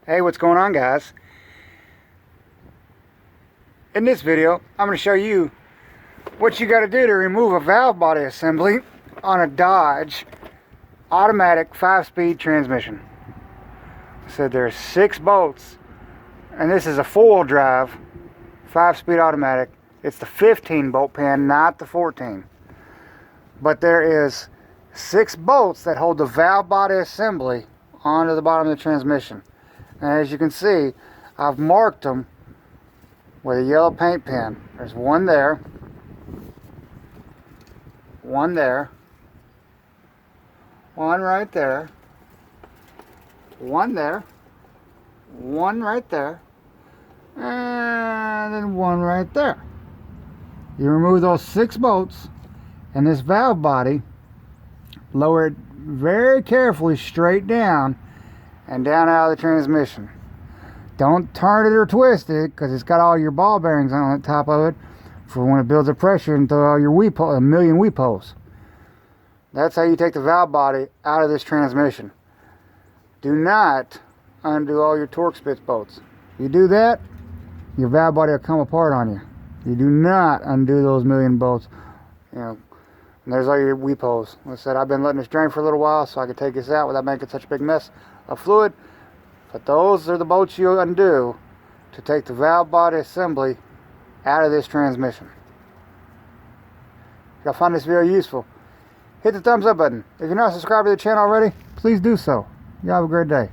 Hey, what's going on, guys? In this video, I'm going to show you what you got to do to remove a valve body assembly on a Dodge automatic 5-speed transmission. So there's 6 bolts, and this is a 4-wheel drive 5-speed automatic. It's the 15 bolt pin, not the 14. But there is 6 bolts that hold the valve body assembly onto the bottom of the transmission. And as you can see, I've marked them with a yellow paint pen. There's one there, one there, one right there, one there, one right there, and then one right there. You remove those 6 bolts, and this valve body, lower it very carefully straight down and down out of the transmission. Don't turn it or twist it, because it's got all your ball bearings on the top of it for when it builds up pressure and throw all your weep hole, a million weep holes. That's how you take the valve body out of this transmission. Do not undo all your torque spits bolts. If you do that, your valve body will come apart on you. You do not undo those million bolts. And there's all your weep holes. Like I said, I've been letting this drain for a little while so I could take this out without making such a big mess of fluid. But those are the bolts you undo to take the valve body assembly out of this transmission. If y'all find this video useful, hit the thumbs up button. If you're not subscribed to the channel already, please do so. Y'all have a great day.